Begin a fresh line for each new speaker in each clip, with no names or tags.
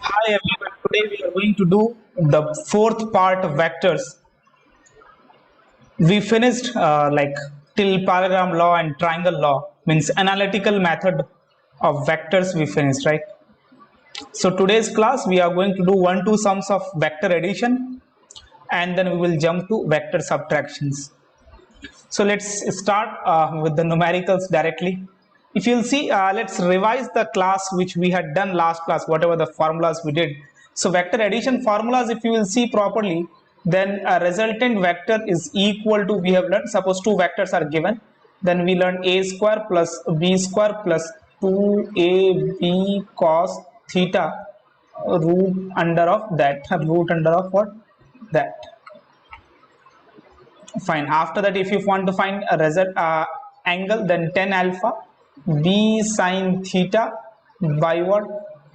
Hi everyone, today we are going to do the fourth part of vectors. We finished till parallelogram law and triangle law, means analytical method of vectors we finished, right? So today's class we are going to do 1-2 sums of vector addition and then we will jump to vector subtractions. So let's start with the numericals directly. If you'll see, let's revise the class which we had done last class, whatever the formulas we did. So vector addition formulas, if you will see properly, then a resultant vector is equal to, we have learned, suppose two vectors are given, then we learn a square plus b square plus 2ab cos theta root under of that, root under of what? That. Fine. After that, if you want to find a result angle, then tan alpha b sine theta by what?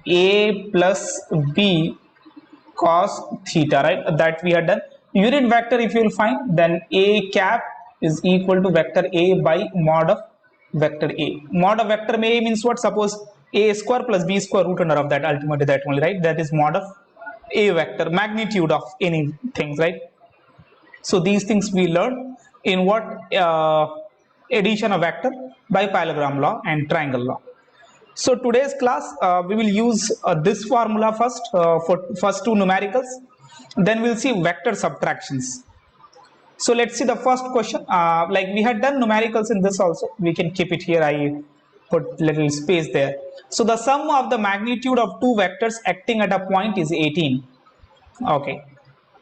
A plus b cos theta, right? That we had done. Unit vector, if you will find, then a cap is equal to vector a by mod of vector a. Mod of vector a means what? Suppose a square plus b square root under of that, ultimately that only, right? That is mod of a vector, magnitude of any things, right? So these things we learned in what? Addition of vector by parallelogram law and triangle law. So today's class we will use this formula first for first two numericals, then we'll see vector subtractions. So let's see the first question. Like we had done numericals in this also, we can keep it here. I put little space there. So the sum of the magnitude of two vectors acting at a point is 18. Okay.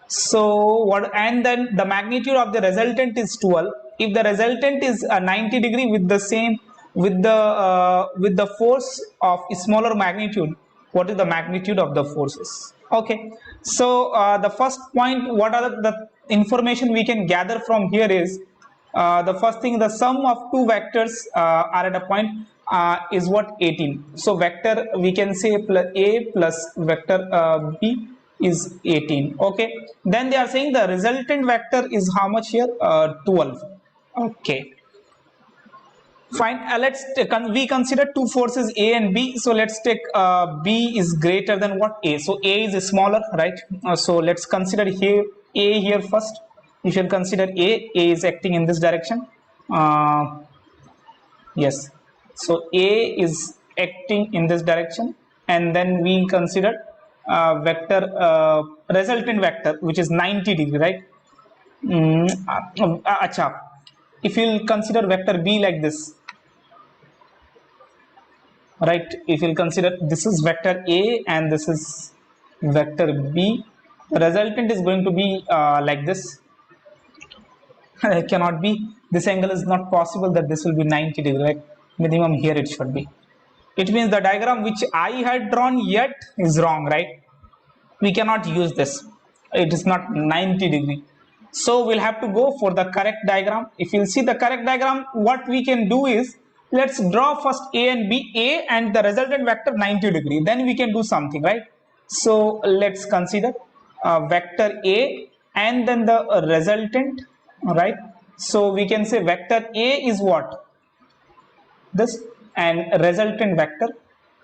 So what? And then the magnitude of the resultant is 12. If the resultant is 90 degree with the same with the force of smaller magnitude, what is the magnitude of the forces? Okay. So the first point, what are the information we can gather from here is the first thing, the sum of two vectors are at a point is what? 18. So vector we can say a plus vector b is 18. Okay, then they are saying the resultant vector is how much here? 12. Okay, fine. We consider two forces a and b, so let's take b is greater than what? A. So a is smaller, right? So let's consider here a here first. You should consider a is acting in this direction. Yes, so a is acting in this direction, and then we consider vector resultant vector which is 90 degree, right? Acha. If you'll consider vector b like this, right? If you'll consider this is vector a and this is vector b, the resultant is going to be like this. It cannot be, this angle is not possible that this will be 90 degree, right? Minimum here it should be. It means the diagram which I had drawn yet is wrong, right? We cannot use this, it is not 90 degree. So we'll have to go for the correct diagram. If you'll see the correct diagram, what we can do is, let's draw first a and b, a and the resultant vector 90 degree, then we can do something, right? So let's consider vector a and then the resultant, right? So we can say vector a is what? This, and resultant vector,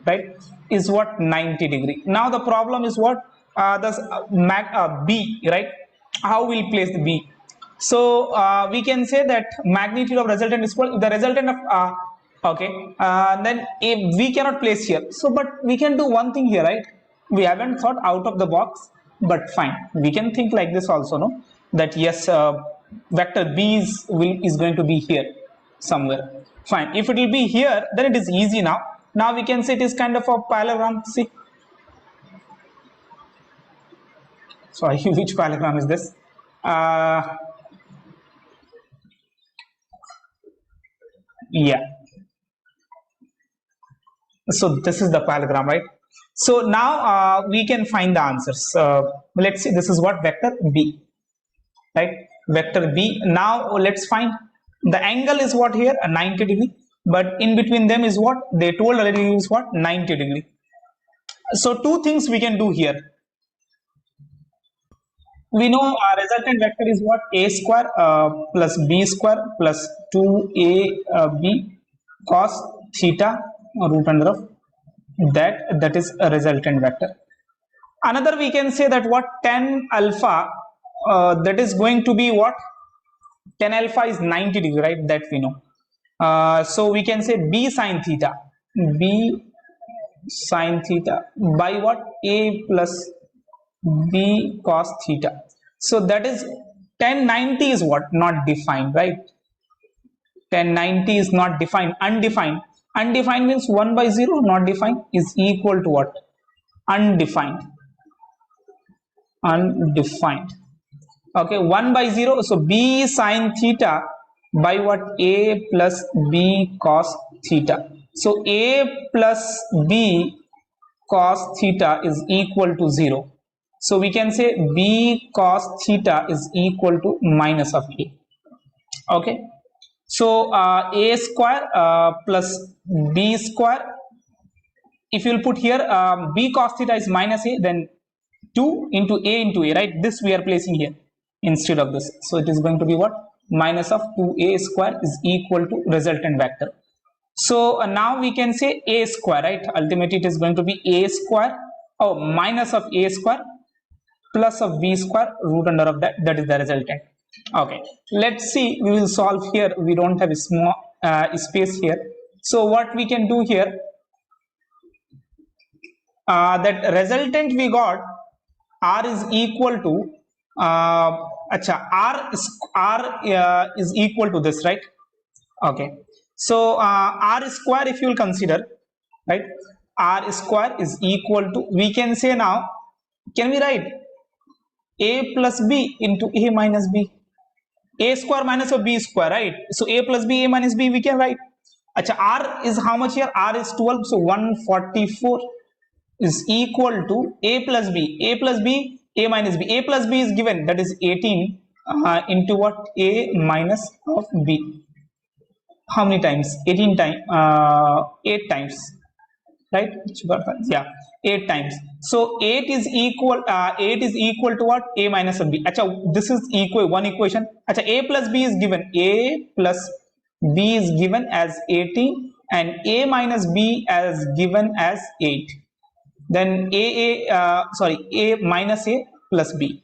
right, is what? 90 degree. Now the problem is what? This b, right? How we'll place the b? So we can say that magnitude of resultant is equal the resultant of okay, then if we cannot place here, so but we can do one thing here, right? We haven't thought out of the box, but fine, we can think like this also, no? That yes, vector b is going to be here somewhere. Fine, if it will be here, then it is easy. Now we can say it is kind of a parallelogram. See, sorry, which parallelogram is this? Yeah, so this is the parallelogram, right? So now we can find the answers. Let's see, this is what? Vector b, right? Vector b. Now let's find the angle is what here? A 90 degree, but in between them is what? They told already is what? 90 degree. So two things we can do here. We know our resultant vector is what? A square plus b square plus 2ab cos theta root under of that is a resultant vector. Another we can say that what 10 alpha, that is going to be what 10 alpha is 90 degree, right? That we know. So we can say b sine theta, b sine theta by what a plus b cos theta. So that is 1090 is what not defined, right? 1090 is not defined, undefined. Undefined means 1 by 0, not defined, is equal to what? Undefined. Undefined. Okay, 1 by 0. So b sine theta by what? A plus b cos theta. So a plus b cos theta is equal to 0. So we can say b cos theta is equal to minus of a. Okay. So a square plus b square. If you'll put here b cos theta is minus a, then 2 into a, right? This we are placing here instead of this. So it is going to be what? Minus of 2a square is equal to resultant vector. So now we can say a square, right? Ultimately it is going to be a square, minus of a square plus of b square root under of that is the resultant. Okay, let's see, we will solve here. We don't have a small space here. So what we can do here, that resultant we got r is equal to r is equal to this, right? Okay, so r square if you will consider, right, r square is equal to, we can say now, can we write a plus b into a minus b, a square minus of b square, right? So a plus b, a minus b we can write. Acha, r is how much here? R is 12, so 144 is equal to a plus b, a plus b, a minus b. A plus b is given, that is 18 into what? A minus of b. How many times? 18 times, 8 times, right? Yeah, 8 times. So 8 is equal to what? A minus of b. Acha, this is equal one equation. Acha, a plus b is given, a plus b is given as 18 and a minus b as given as 8. Then a minus a plus b,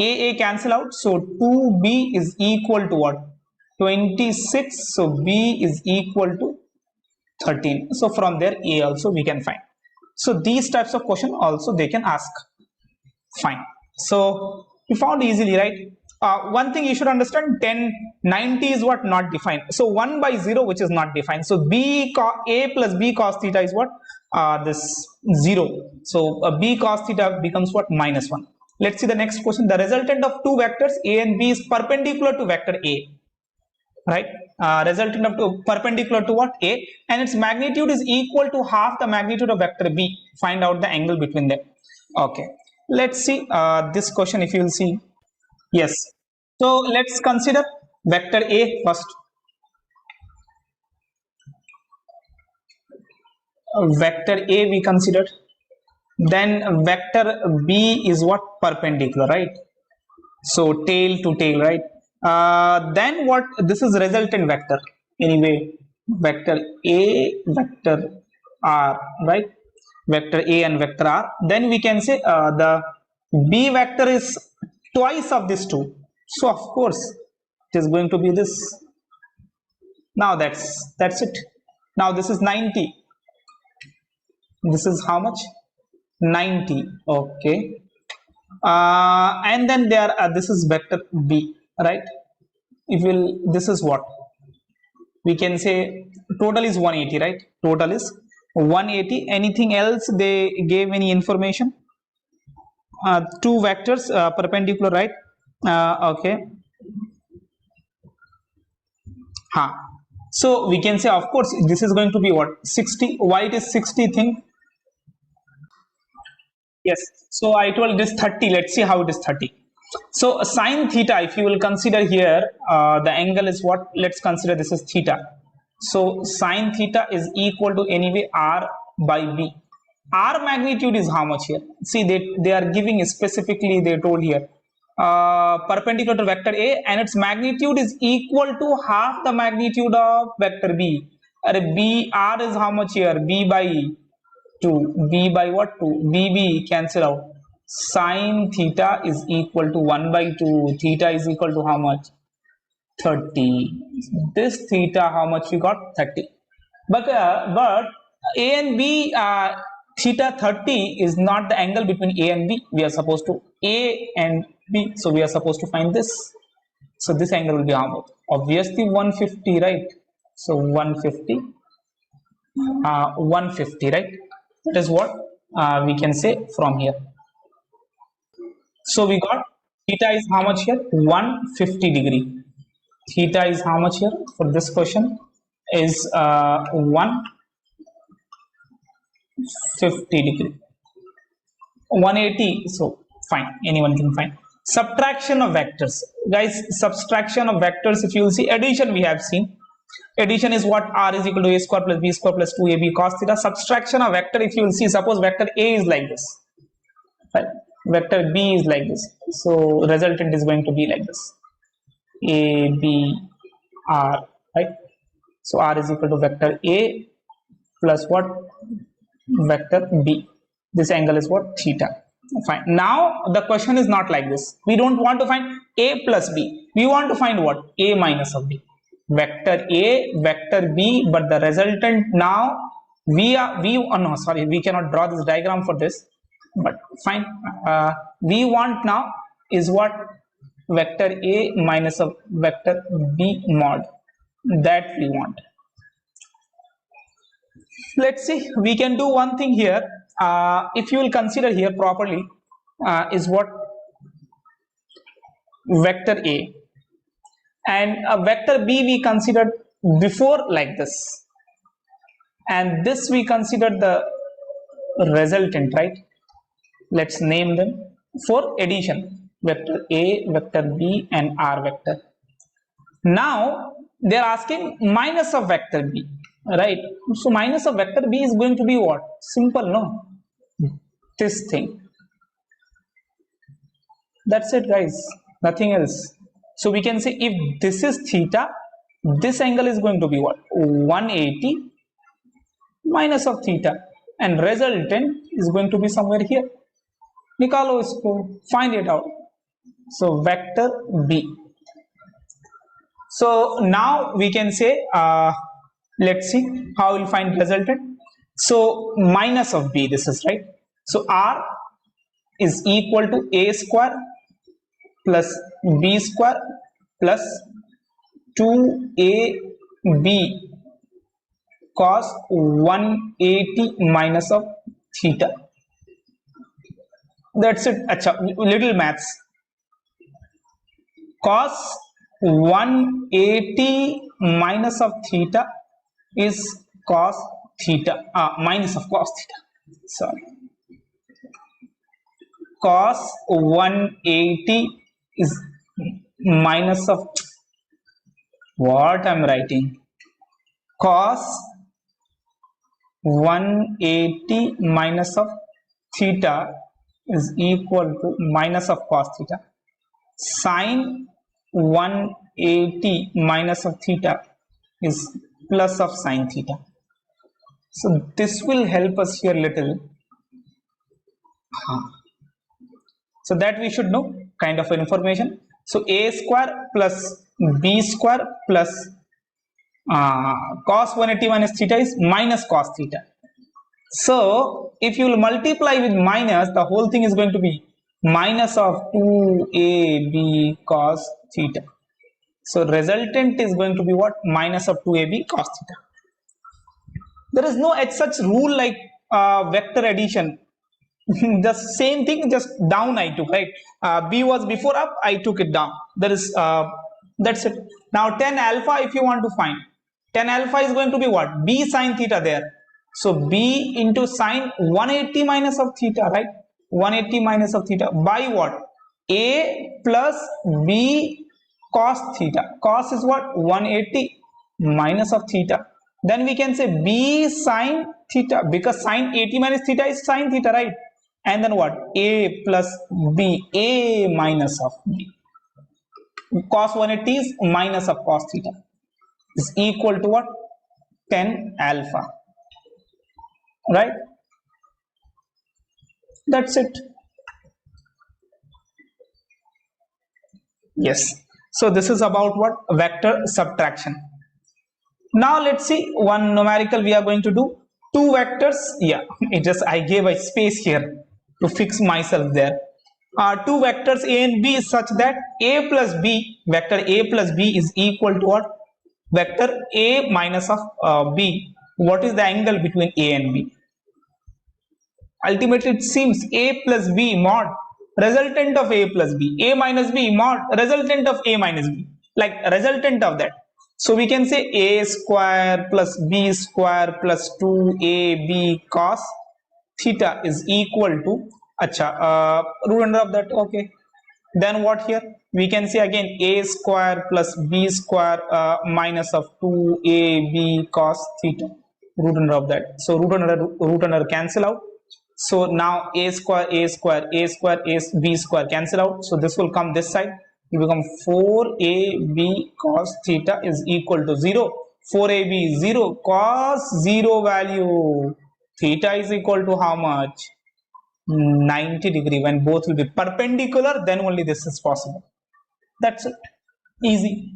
a cancel out, so 2b is equal to what? 26. So b is equal to 13. So from there a also we can find. So these types of question also they can ask. Fine. So we found easily, right? One thing you should understand, 1090 is what? Not defined. So 1 by 0 which is not defined. So a plus b cos theta is what? This 0. So b cos theta becomes what? Minus 1. Let's see the next question. The resultant of two vectors a and b is perpendicular to vector a, right? Resultant of two perpendicular to what? A, and its magnitude is equal to half the magnitude of vector b. Find out the angle between them. Okay, let's see this question. If you will see, yes, so let's consider vector a first. Vector a we considered, then vector b is what? Perpendicular, right? So tail to tail, right? Then what? This is resultant vector anyway, vector a, vector r, right? Vector a and vector r. Then we can say the b vector is twice of these two, so of course it is going to be this. Now that's it. Now this is 90, this is how much? 90. Okay, and then there this is vector b, right? If will, this is what we can say, total is 180, right? Total is 180. Anything else they gave any information? Two vectors perpendicular, right? Okay. So we can say, of course, this is going to be what? 60. Why it is 60 thing? Yes. So I told it is 30. Let's see how it is 30. So sine theta, if you will consider here, the angle is what? Let's consider this is theta. So sine theta is equal to anyway r by b. R magnitude is how much here? See, they are giving specifically, they told here perpendicular to vector a, and its magnitude is equal to half the magnitude of vector b. B r is how much here? B by 2, b by what 2, b cancel out, sine theta is equal to 1 by 2, theta is equal to how much, 30. This theta how much we got, 30. But a and b, theta 30 is not the angle between a and b. We are supposed to a and b, so we are supposed to find this. So this angle will be how much, obviously 150, right? So 150, 150, right? That is what we can say from here. So we got theta is how much here, 150 degree. Theta is how much here for this question is 150 degree. 180, so fine, anyone can find. Subtraction of vectors, guys. Subtraction of vectors, if you will see, addition we have seen. Addition is what, r is equal to a square plus b square plus 2ab cos theta. Subtraction of vector, if you will see, suppose vector a is like this, right? Vector b is like this, so resultant is going to be like this, a b r, right? So r is equal to vector a plus what, vector b. This angle is what, theta. Fine. Now the question is not like this. We don't want to find a plus b, we want to find what, a minus of b. Vector a, vector b, but the resultant now we cannot draw this diagram for this, but fine. We want now is what, vector a minus of vector b mod, that we want. Let's see, we can do one thing here. If you will consider here properly, is what, vector a, and a vector b we considered before like this, and this we considered the resultant, right? Let's name them for addition, vector a, vector b, and r vector. Now they are asking minus of vector b, right? So minus of vector b is going to be what, simple, no? This thing. That's it, guys, nothing else. So we can say if this is theta, this angle is going to be what, 180 minus of theta, and resultant is going to be somewhere here. Nikalo isko, find it out. So vector b. So now we can say, let's see how we'll find resultant. So minus of b, this is right. So r is equal to a square plus b square plus 2ab cos 180 minus of theta. That's it. Achha, little maths. Cos 180 minus of theta is cos theta, minus of cos theta. Sorry. Cos 180 is minus of what I'm writing. Cos 180 minus of theta is equal to minus of cos theta. Sin 180 minus of theta is plus of sin theta. So this will help us here little. So that we should know kind of information. So a square plus b square plus cos 180 minus theta is minus cos theta. So if you will multiply with minus, the whole thing is going to be minus of 2ab cos theta. So resultant is going to be what, minus of 2ab cos theta. There is no such rule like vector addition. The same thing, just down I took, right? B was before up, I took it down. There is that's it. Now tan alpha, if you want to find, tan alpha is going to be what, b sin theta there. So b into sine 180 minus of theta, right? 180 minus of theta by what, a plus b cos theta. Cos is what, 180 minus of theta. Then we can say b sin theta, because sin 80 minus theta is sin theta, right? And then what, a plus b, a minus of b. Cos 180 is minus of cos theta is equal to what, tan alpha, right? That's it. Yes. So this is about what? Vector subtraction. Now let's see one numerical we are going to do. Two vectors. Yeah, it just I gave a space here to fix myself there. Two vectors a and b is such that a plus b, vector a plus b is equal to what? Vector a minus of b. What is the angle between a and b? Ultimately it seems a plus b mod resultant of a plus b, a minus b mod resultant of a minus b, like resultant of that. So we can say a square plus b square plus 2ab cos theta is equal to root under of that. Okay, then what here we can say again a square plus b square minus of 2ab cos theta, root under of that. So root under cancel out. So now a square a b square cancel out. So this will come this side. It will become 4ab cos theta is equal to 0. 4ab is 0, cos 0 value theta is equal to how much? 90 degree. When both will be perpendicular, then only this is possible. That's it. Easy.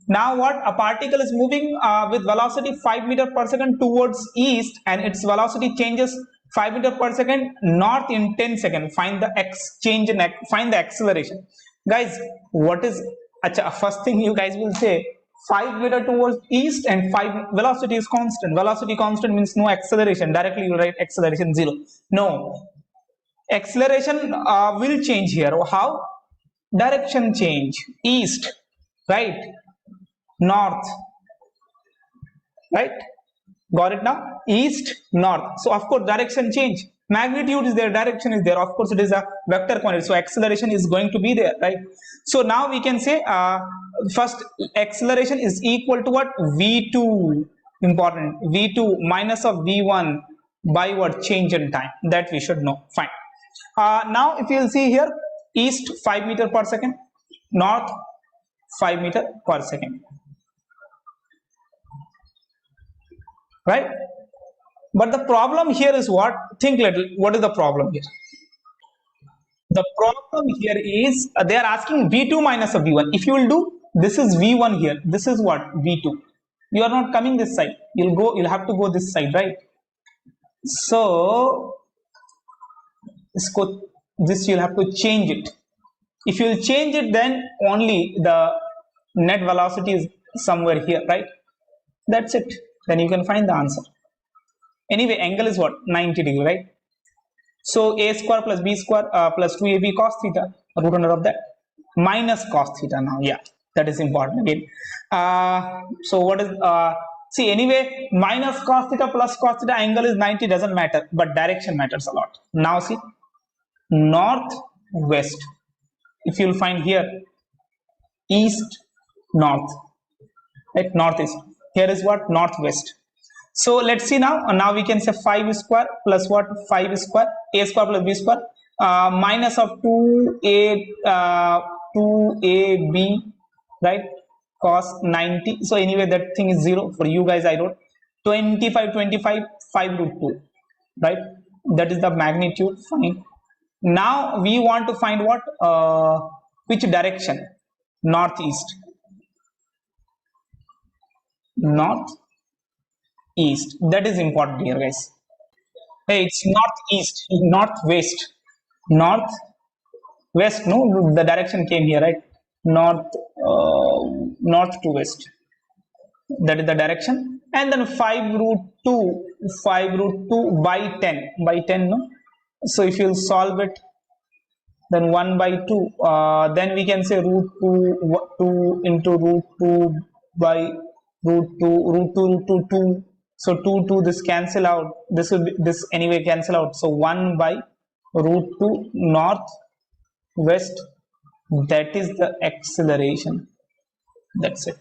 Now what? A particle is moving with velocity 5 meter per second towards east, and its velocity changes 5 meter per second north in 10 seconds. Find the exchange and find the acceleration. Guys, what is first thing you guys will say 5 meter towards east and 5 velocity is constant. Velocity constant means no acceleration. Directly you write acceleration 0. No, acceleration will change here. How? Direction change. East, right? North, right? Got it now? East, north. So of course direction change. Magnitude is there, direction is there. Of course it is a vector quantity. So acceleration is going to be there, right? So now we can say first acceleration is equal to what? V2. Important. V2 minus of V1 by what? Change in time. That we should know. Fine. Now if you will see here, east 5 meter per second, north 5 meter per second. Right? But the problem here is what? Think little. What is the problem here? The problem here is they are asking V2 minus of V1. If you will do, this is V1 here. This is what? V2. You are not coming this side. You'll have to go this side, right? So this you'll have to change it. If you will change it, then only the net velocity is somewhere here, right? That's it. Then you can find the answer. Anyway, angle is what? 90 degree, right? So a square plus b square plus 2ab cos theta, root under of that, minus cos theta now. Yeah, that is important again. So what is, see anyway, minus cos theta plus cos theta, angle is 90, doesn't matter, but direction matters a lot. Now see, north, west. If you'll find here, east, north, right? Northeast. Here is what? Northwest. So let's see now. Now we can say 5 square plus what? 5 square, a square plus b square, minus of 2ab, right? Cos 90. So anyway, that thing is 0. For you guys, I wrote 25, 5 root 2, right? That is the magnitude. Fine. Now we want to find what? Which direction? Northeast. Northeast. That is important here, guys. Hey, it's northeast, northwest, northwest. No, the direction came here, right? North to west. That is the direction. And then 5 root 2 by 10. By 10, no? So if you'll solve it, then 1 by 2. Then we can say root 2 into root 2 by root 2. So 2 this cancel out. This will be this anyway cancel out. So 1 by root 2 north west. That is the acceleration. That's it.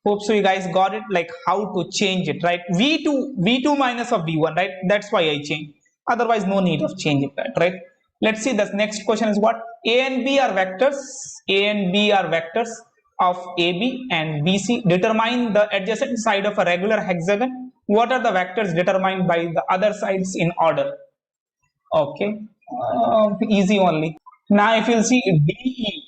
Hope so you guys got it, like how to change it, right? V2 minus of V1, right? That's why I changed. Otherwise no need of changing that, right? Let's see, the next question is what? A and B are vectors. A and B are vectors of AB and BC. Determine the adjacent side of a regular hexagon. What are the vectors determined by the other sides in order? Okay. Easy only. Now, if you'll see DE,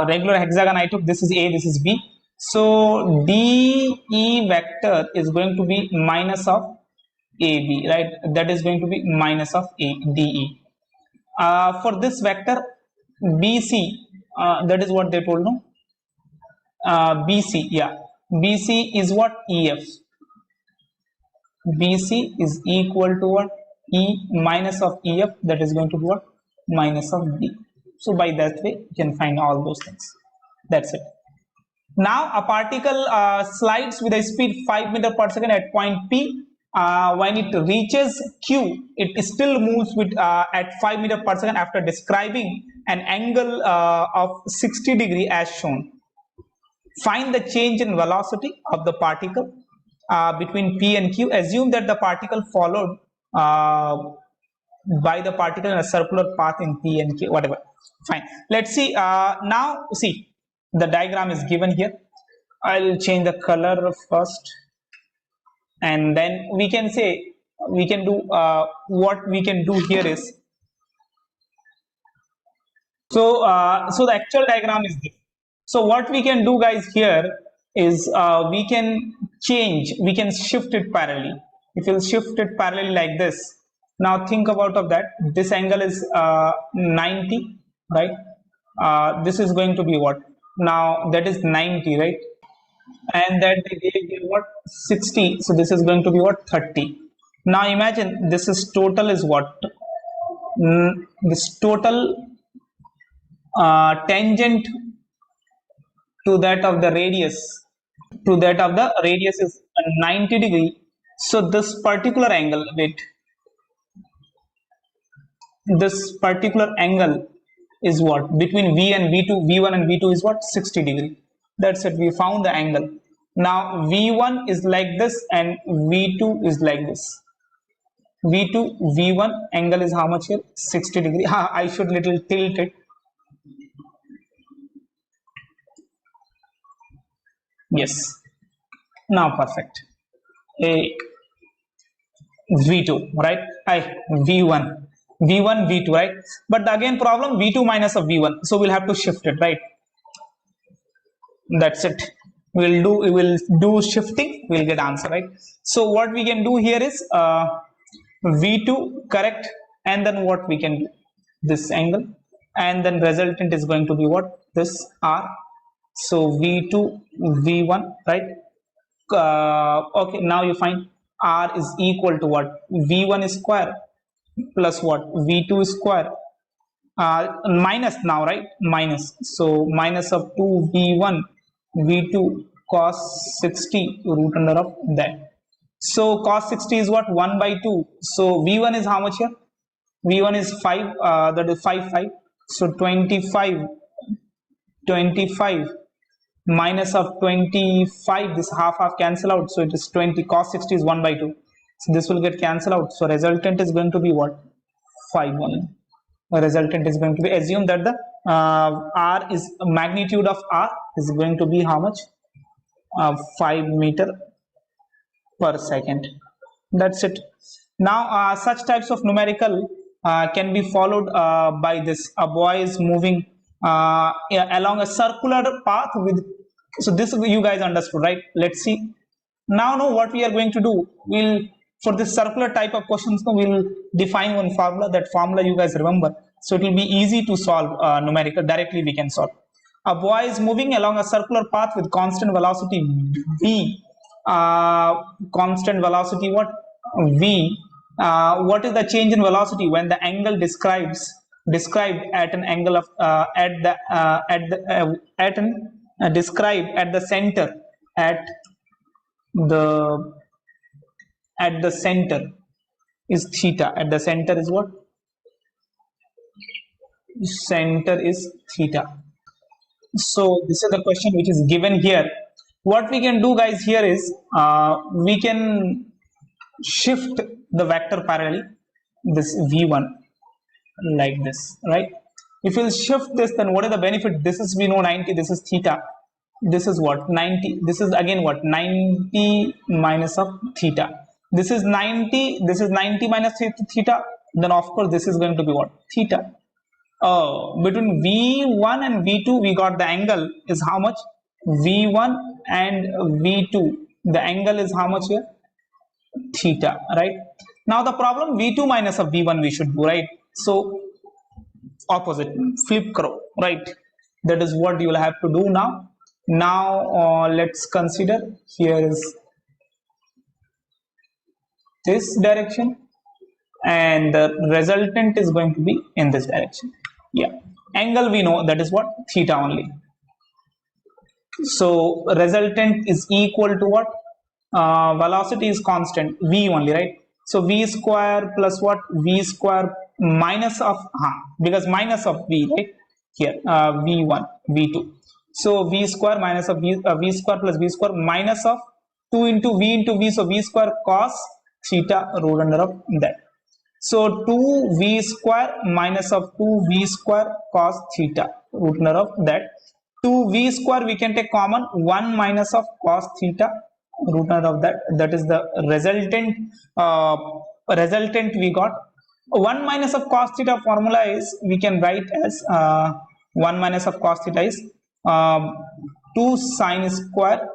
regular hexagon I took, this is A, this is B. So DE vector is going to be minus of AB, right? That is going to be minus of DE. For this vector BC, that is what they told, no? BC, yeah. BC is what? EF. BC is equal to what? E minus of EF, that is going to be what? Minus of B. So by that way, you can find all those things. That's it. Now a particle slides with a speed 5 meter per second at point P. When it reaches Q, it still moves with at 5 meter per second after describing an angle of 60 degree as shown. Find the change in velocity of the particle between P and Q. Assume that the particle followed by the particle in a circular path in P and Q, whatever. Fine. Let's see. Now, see, the diagram is given here. I'll change the color first, and then we can say, we can do what we can do here is, so the actual diagram is this. So what we can do, guys, here is we can change, we can shift it parallelly. If you'll shift it parallelly like this, now think about of that. This angle is 90, right? This is going to be what? Now that is 90, right? And that they gave you what? 60. So this is going to be what? 30. Now imagine this is total is what? This total tangent to that of the radius is 90 degree. So this particular angle, wait, this particular angle is what? Between V and V2, V1 and V2 is what? 60 degree. That's it, we found the angle. Now V1 is like this and V2 is like this. V2, V1 angle is how much here? 60 degree. I should little tilt it. Yes. Now perfect. V2, right? V1, V2, right? But again problem, V2 minus of V1. So we'll have to shift it, right? That's it. We will do shifting, we'll get answer, right? So what we can do here is V2 correct, and then what we can do, this angle, and then resultant is going to be what? This R. So V2 V1, right? Okay, now you find R is equal to what? V1 is square plus what? V2 is square minus now, right? Minus, so minus of 2 V1 V2 cos 60 root under of that. So cos 60 is what? 1 by 2. So V1 is how much here? V1 is 5, that is 5 so 25 minus of 25, this half cancel out, so it is 20. Cos 60 is 1 by 2, so this will get cancelled out. So resultant is going to be what? 5 only. The resultant is going to be, assume that the R is magnitude of R is going to be how much? 5 meter per second. That's it. Now such types of numerical can be followed by this. A boy is moving along a circular path with, so this you guys understood, right? Let's see. Now know what we are going to do. We'll, for this circular type of questions, we'll define one formula. That formula you guys remember, so it will be easy to solve numerical. Directly we can solve. A boy is moving along a circular path with constant velocity v. Constant velocity what? V. What is the change in velocity when the angle described at an angle of described at the center at the center is theta. At the center is what? Center is theta. So this is the question which is given here. What we can do, guys, here is we can shift the vector parallelly, this V1 like this, right? If we'll shift this, then what is the benefit? This is, we know 90, this is theta, this is what? 90, this is again what? 90 minus of theta. This is 90, this is 90 minus theta, then of course this is going to be what? Theta. Between V1 and V2 we got the angle is how much? V1 and V2, the angle is how much here? Theta, right? Now the problem V2 minus of V1 we should do, right? So opposite, flip karo, right? That is what you will have to do now. Let's consider, here is this direction and the resultant is going to be in this direction. Yeah, angle we know, that is what? Theta only. So resultant is equal to what? Velocity is constant, v only, right? So v square plus what? V square minus of because minus of v, right? Here v1 v2, so v square minus of v square plus v square minus of 2 into v into v, so v square cos theta root under of that. So 2v square minus of 2v square cos theta root under of that. 2v square we can take common, 1 minus of cos theta root under of that. That is the resultant. Resultant we got. 1 minus of cos theta formula is, we can write as 1 minus of cos theta is 2 sin square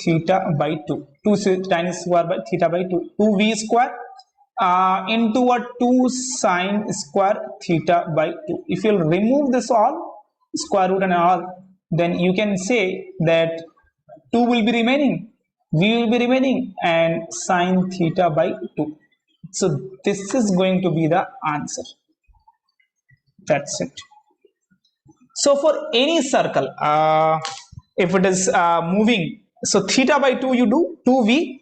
theta by 2. 2 sin square by theta by 2. 2v square into what? 2 sin square theta by 2. If you'll remove this all, square root and all, then you can say that 2 will be remaining, v will be remaining, and sin theta by 2. So this is going to be the answer. That's it. So for any circle, if it is moving, so theta by 2 you do 2v,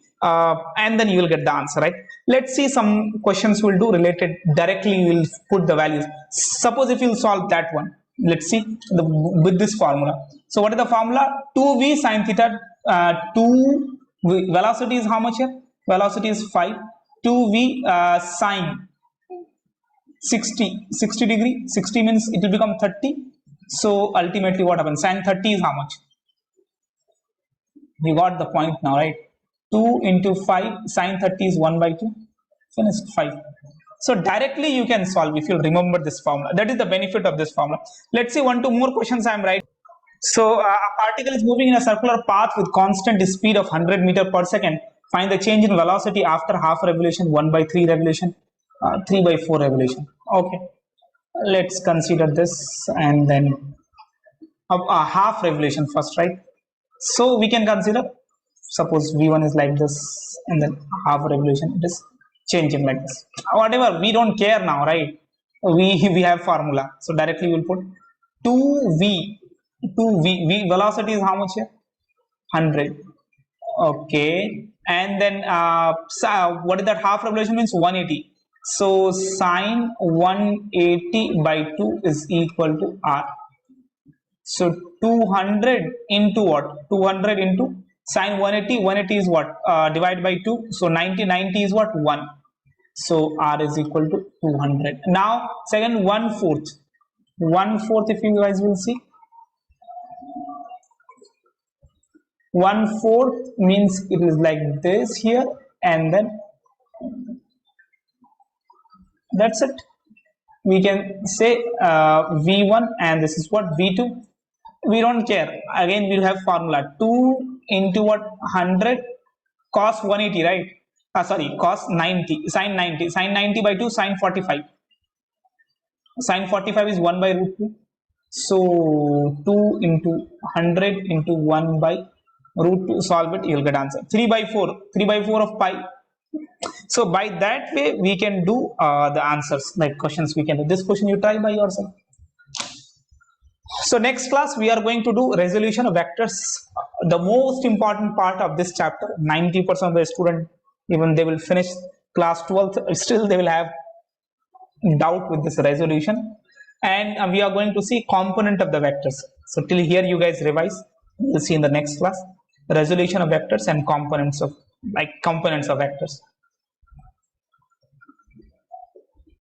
and then you will get the answer, right? Let's see some questions we'll do related directly. We will put the values. Suppose if you'll solve that one, let's see with this formula. So what is the formula? 2v sin theta, 2 velocity is how much here? Velocity is 5. 2v sin 60 degree, 60 means it will become 30. So ultimately what happens? Sin 30 is how much? You got the point now, right? 2 into 5, sin 30 is 1 by 2, finished, 5. So directly you can solve if you remember this formula. That is the benefit of this formula. Let's see 1-2 more questions I am writing. So a particle is moving in a circular path with constant speed of 100 meter per second. Find the change in velocity after half revolution, 1/3 revolution, 3/4 revolution. Okay, let's consider this and then a half revolution first, right? So we can consider, suppose v1 is like this and then half revolution it is changing like this. Whatever, we don't care now, right? We have formula, so directly we'll put 2v velocity is how much here? 100. Okay, and then what is that? Half revolution means 180. So sine 180 by 2 is equal to r. So 200 into what? 200 into sine 180. 180 is what? Divided by 2. So 90 is what? 1. So r is equal to 200. Now second, 1/4. 1/4, if you guys will see, 1/4 means it is like this here, and then that's it. We can say v1 and this is what? V2. We don't care. Again we'll have formula 2 into what? 100 cos 180, right? Sorry, cos 90, sin 90, sin 90 by 2, sin 45. Sin 45 is 1/√2. So 2 into 100 into 1/√2. Solve it, you'll get answer. 3/4. 3/4 of pi. So by that way we can do the answers, like questions we can do. This question you try by yourself. So next class we are going to do resolution of vectors, the most important part of this chapter. 90% of the student, even they will finish class 12th, still they will have doubt with this resolution. And we are going to see component of the vectors. So till here you guys revise. We'll see in the next class resolution of vectors and components of vectors.